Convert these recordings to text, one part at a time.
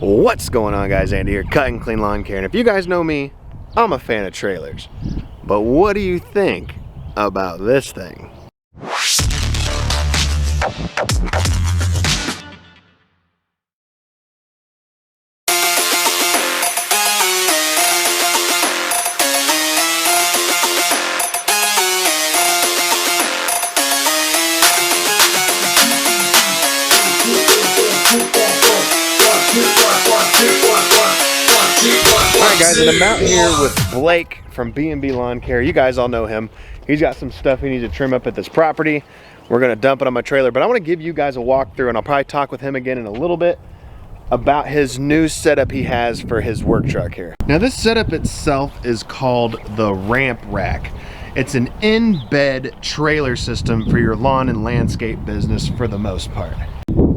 What's going on, guys? Andy here, Cut and Clean Lawn Care. And if you guys know me, I'm a fan of trailers. But what do you think about this thing? Alright guys, and I'm out here with Blake from B&B Lawn Care. You guys all know him. He's got some stuff he needs to trim up at this property. We're going to dump it on my trailer, but I want to give you guys a walkthrough, and I'll probably talk with him again in a little bit about his new setup he has for his work truck here. Now this setup itself is called the ramp rack. It's an in-bed trailer system for your lawn and landscape business for the most part.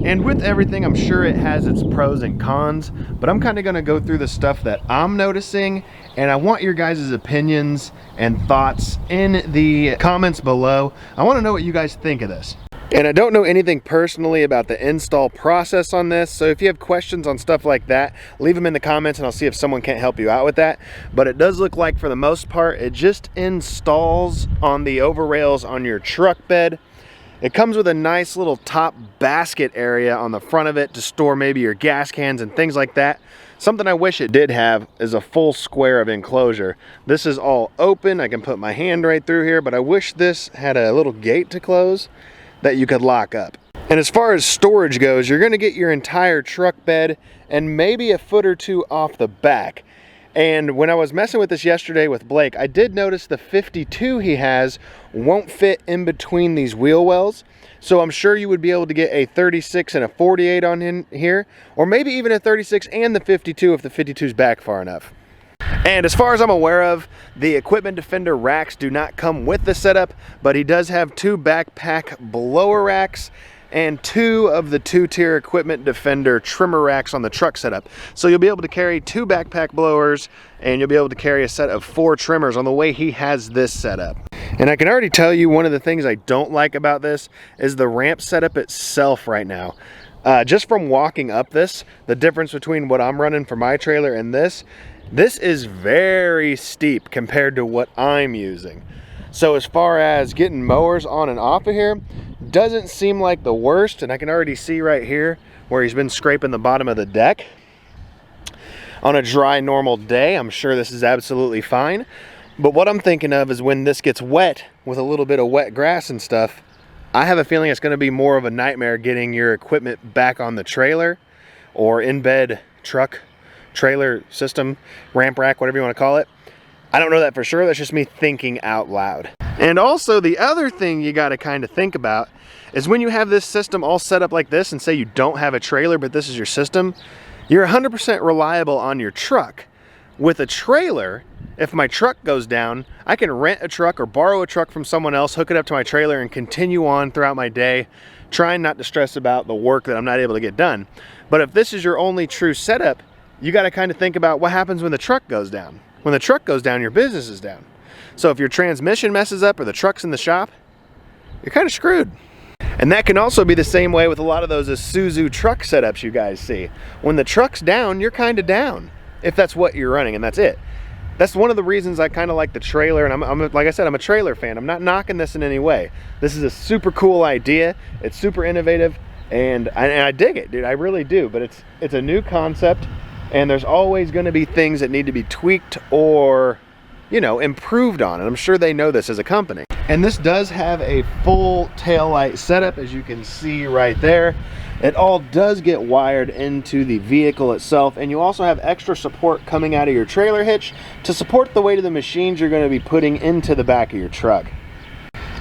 And with everything, I'm sure it has its pros and cons, but I'm kind of going to go through the stuff that I'm noticing, and I want your guys' opinions and thoughts in the comments below. I want to know what you guys think of this. And I don't know anything personally about the install process on this, so if you have questions on stuff like that, leave them in the comments and I'll see if someone can't help you out with that. But it does look like, for the most part, it just installs on the over rails on your truck bed. It comes with a nice little top basket area on the front of it to store maybe your gas cans and things like that. Something I wish it did have is a full square of enclosure. This is all open. I can put my hand right through here, but I wish this had a little gate to close that you could lock up. And as far as storage goes, you're gonna get your entire truck bed and maybe a foot or two off the back. And when I was messing with this yesterday with Blake, I did notice the 52 he has won't fit in between these wheel wells. So I'm sure you would be able to get a 36 and a 48 on in here, or maybe even a 36 and the 52 if the 52 is back far enough. And as far as I'm aware of, the Equipment Defender racks do not come with the setup, but he does have 2 backpack blower racks and 2 of the 2-tier Equipment Defender trimmer racks on the truck setup. So you'll be able to carry 2 backpack blowers and you'll be able to carry a set of 4 trimmers on the way he has this setup. And I can already tell you one of the things I don't like about this is the ramp setup itself right now. Just from walking up this, the difference between what I'm running for my trailer and this is very steep compared to what I'm using. So as far as getting mowers on and off of here, doesn't seem like the worst. And I can already see right here where he's been scraping the bottom of the deck. On a dry, normal day, I'm sure this is absolutely fine. But what I'm thinking of is when this gets wet with a little bit of wet grass and stuff, I have a feeling it's going to be more of a nightmare getting your equipment back on the trailer or in-bed truck, trailer system, ramp rack, whatever you want to call it. I don't know that for sure. That's just me thinking out loud. And also the other thing you got to kind of think about is when you have this system all set up like this and say you don't have a trailer, but this is your system, you're 100% reliable on your truck. With a trailer, if my truck goes down, I can rent a truck or borrow a truck from someone else, hook it up to my trailer and continue on throughout my day, trying not to stress about the work that I'm not able to get done. But if this is your only true setup, you got to kind of think about what happens when the truck goes down. When the truck goes down, your business is down. So if your transmission messes up or the truck's in the shop, you're kind of screwed. And that can also be the same way with a lot of those Isuzu truck setups you guys see. When the truck's down, you're kind of down, if that's what you're running, and that's it. That's one of the reasons I kind of like the trailer, and I'm like I said, I'm a trailer fan. I'm not knocking this in any way. This is a super cool idea. It's super innovative, and I dig it, dude. I really do. But it's a new concept. And there's always going to be things that need to be tweaked or, you know, improved on. And I'm sure they know this as a company. And this does have a full taillight setup, as you can see right there. It all does get wired into the vehicle itself. And you also have extra support coming out of your trailer hitch to support the weight of the machines you're going to be putting into the back of your truck.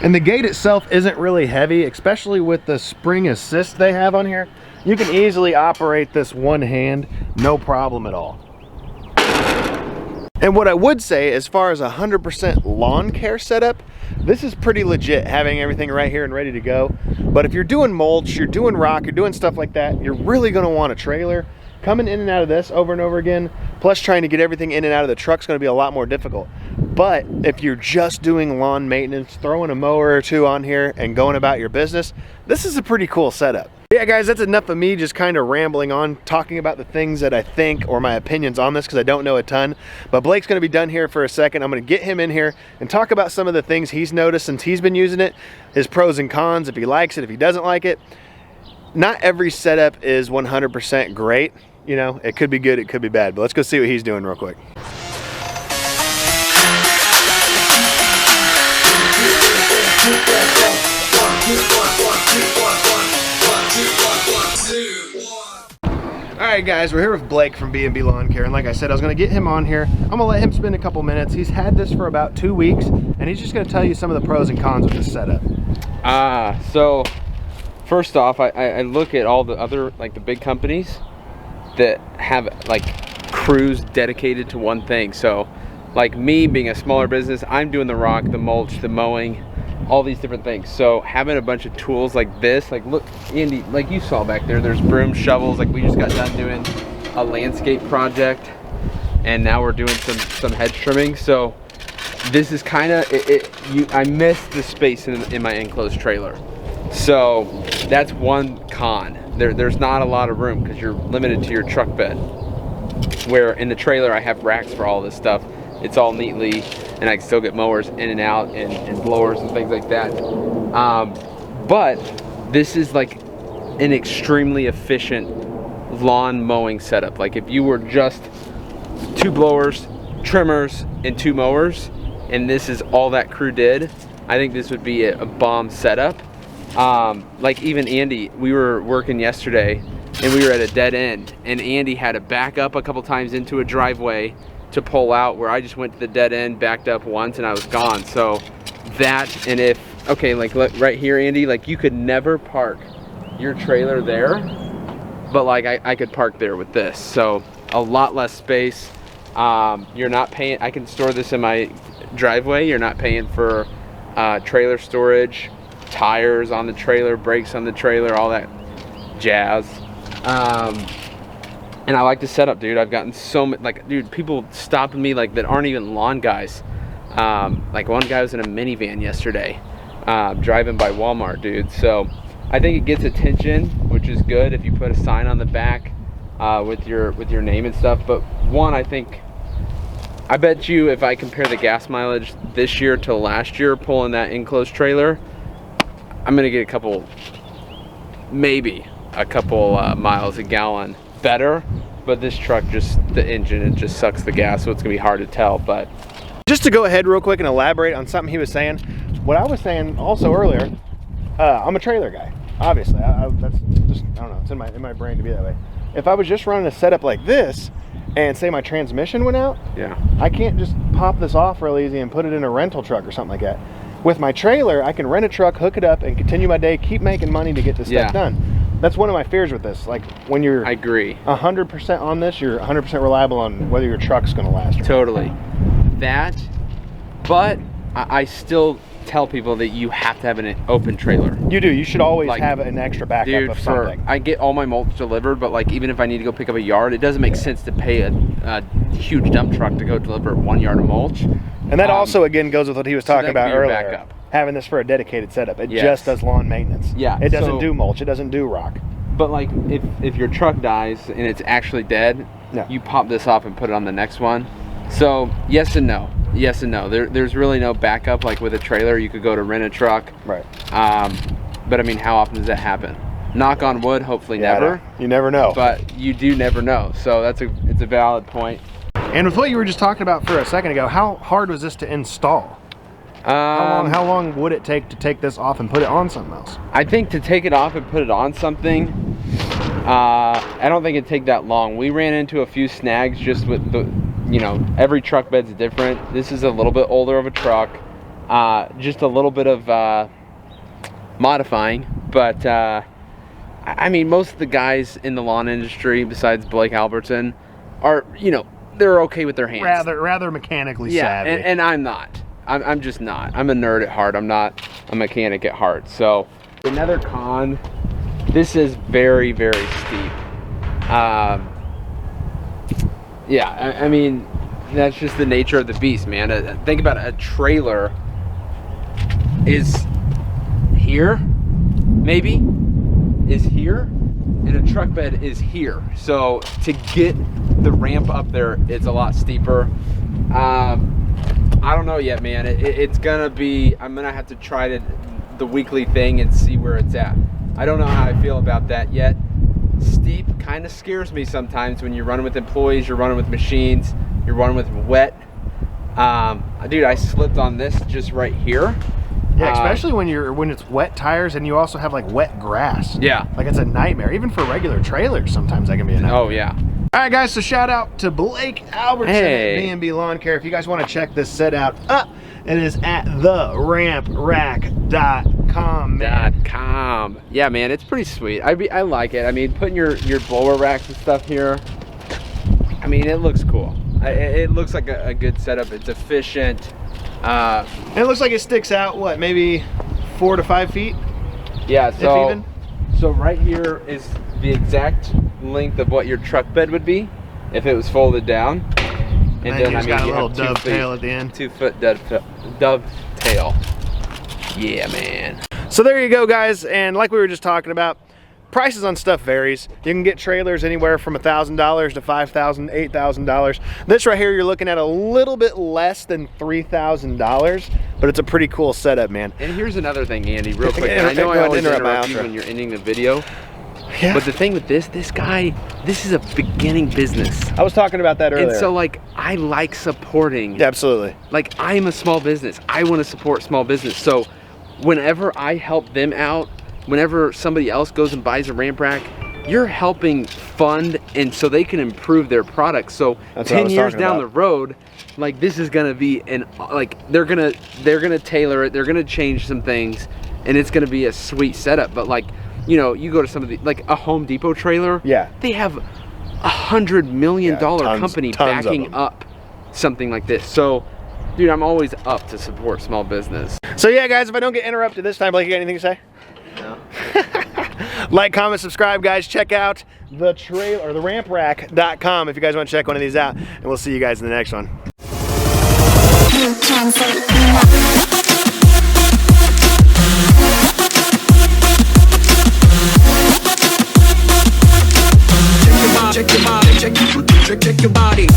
And the gate itself isn't really heavy, especially with the spring assist they have on here. You can easily operate this one hand, no problem at all. And what I would say, as far as 100% lawn care setup, this is pretty legit, having everything right here and ready to go. But if you're doing mulch, you're doing rock, you're doing stuff like that, you're really gonna want a trailer. Coming in and out of this over and over again, plus trying to get everything in and out of the truck is gonna be a lot more difficult. But if you're just doing lawn maintenance, throwing a mower or two on here and going about your business, this is a pretty cool setup. Yeah, guys, that's enough of me just kind of rambling on, talking about the things that I think or my opinions on this, because I don't know a ton. But Blake's going to be done here for a second. I'm going to get him in here and talk about some of the things he's noticed since he's been using it, his pros and cons, if he likes it, if he doesn't like it. Not every setup is 100% great. You know, it could be good, it could be bad. But let's go see what he's doing real quick. Alright guys, we're here with Blake from B&B Lawn Care, and like I said, I was going to get him on here. I'm going to let him spend a couple minutes. He's had this for about 2 weeks, and he's just going to tell you some of the pros and cons of this setup. So first off, I look at all the other, like the big companies that have like crews dedicated to one thing. So like me being a smaller business, I'm doing the rock, the mulch, the mowing, all these different things. So having a bunch of tools like this, like look, Andy, like you saw back there, there's brooms, shovels. Like we just got done doing a landscape project, and now we're doing some hedge trimming. So this is kind of I miss the space in my enclosed trailer. So that's one con. There's not a lot of room because you're limited to your truck bed. Where in the trailer I have racks for all this stuff. It's all neatly, and I can still get mowers in and out, and blowers and things like that. But this is like an extremely efficient lawn mowing setup. Like if you were just 2 blowers, trimmers, and 2 mowers, and this is all that crew did, I think this would be a bomb setup. Like even Andy, we were working yesterday, and we were at a dead end, and Andy had to back up a couple times into a driveway to pull out, where I just went to the dead end, backed up once, and I was gone. So that, and if, okay, like right here, Andy, like you could never park your trailer there, but like I could park there with this. So a lot less space. You're not paying, I can store this in my driveway. You're not paying for trailer storage, tires on the trailer, brakes on the trailer, all that jazz. And I like the setup, dude. I've gotten so much, like, dude, people stopping me like that aren't even lawn guys. Like one guy was in a minivan yesterday, driving by Walmart, dude. So I think it gets attention, which is good if you put a sign on the back with your name and stuff. But one, I bet you if I compare the gas mileage this year to last year pulling that enclosed trailer, I'm gonna get maybe a couple miles a gallon better. But this truck, just the engine, it just sucks the gas, so it's gonna be hard to tell. But just to go ahead real quick and elaborate on something he was saying, what I was saying also earlier, I'm a trailer guy, obviously. That's just, I don't know, it's in my brain to be that way. If I was just running a setup like this, and say my transmission went out, yeah, I can't just pop this off real easy and put it in a rental truck or something like that. With my trailer, I can rent a truck, hook it up, and continue my day, keep making money to get this stuff done. That's one of my fears with this. Like when you're, I agree, 100% on this, you're 100% reliable on whether your truck's going to last. Totally. That, but I still tell people that you have to have an open trailer. You do. You should always have an extra backup of something. I get all my mulch delivered, but like even if I need to go pick up a yard, it doesn't make sense to pay a huge dump truck to go deliver 1 yard of mulch. And that also again goes with what he was talking about earlier. Backup. Having this for a dedicated setup. It just does lawn maintenance. Yeah. It doesn't do mulch. It doesn't do rock. But like if your truck dies and it's actually dead, you pop this off and put it on the next one. So yes and no. Yes and no. There's really no backup. Like with a trailer, you could go to rent a truck. Right. But I mean, how often does that happen? Knock on wood, hopefully never. You never know. But you do never know. So it's a valid point. And with what you were just talking about for a second ago, how hard was this to install? How long would it take to take this off and put it on something else? I think to take it off and put it on something, I don't think it'd take that long. We ran into a few snags just with the, you know, every truck bed's different. This is a little bit older of a truck, just a little bit of modifying. But I mean, most of the guys in the lawn industry, besides Blake Albertson, are, you know, they're okay with their hands. Rather mechanically savvy. And I'm not. I'm just not. I'm a nerd at heart. I'm not a mechanic at heart. So another con, this is very, very steep. Yeah, I mean, that's just the nature of the beast, man. Think about it, a trailer is here, maybe, is here and a truck bed is here. So to get the ramp up there, it's a lot steeper. I don't know yet, man. It's gonna be, I'm gonna have to try the weekly thing and see where it's at. I don't know how I feel about that yet. Steep kind of scares me sometimes when you're running with employees, you're running with machines, you're running with wet. Dude, I slipped on this just right here. Yeah, especially when it's wet tires and you also have like wet grass. Yeah. Like it's a nightmare. Even for regular trailers, sometimes that can be a nightmare. Oh yeah. All right, guys, so shout out to Blake Albertson at B&B Lawn Care. If you guys want to check this set out, it is at theramprack.com, man. Yeah, man, it's pretty sweet. I like it. I mean, putting your blower racks and stuff here, I mean, it looks cool. It looks like a good setup. It's efficient. And it looks like it sticks out, what, maybe 4 to 5 feet? Yeah, so, if even? So right here is the exact length of what your truck bed would be if it was folded down. And then I mean, got a you little have dovetail at the end. 2 foot dovetail. Yeah, man. So there you go, guys. And like we were just talking about, prices on stuff varies. You can get trailers anywhere from $1,000 to $5,000, $8,000. This right here, you're looking at a little bit less than $3,000, but it's a pretty cool setup, man. And here's another thing, Andy, real quick. I know I always interrupt you when you're ending the video. Yeah. But the thing with this guy, this is a beginning business. I was talking about that earlier. And so like, I like supporting. Yeah, absolutely. Like, I'm a small business. I want to support small business. So whenever I help them out, whenever somebody else goes and buys a ramp rack, you're helping fund and so they can improve their product. So 10 years down the road, like this is gonna be they're gonna tailor it, they're gonna change some things, and it's gonna be a sweet setup. But like, you know, you go to some of the, like a Home Depot trailer, yeah, they have $100 million company backing up something like this. So dude, I'm always up to support small business. So yeah, guys, if I don't get interrupted this time, Blake, you got anything to say? No. Like, comment, subscribe, guys. Check out the trailer or the ramprack.com if you guys want to check one of these out, and we'll see you guys in the next one. Check your body.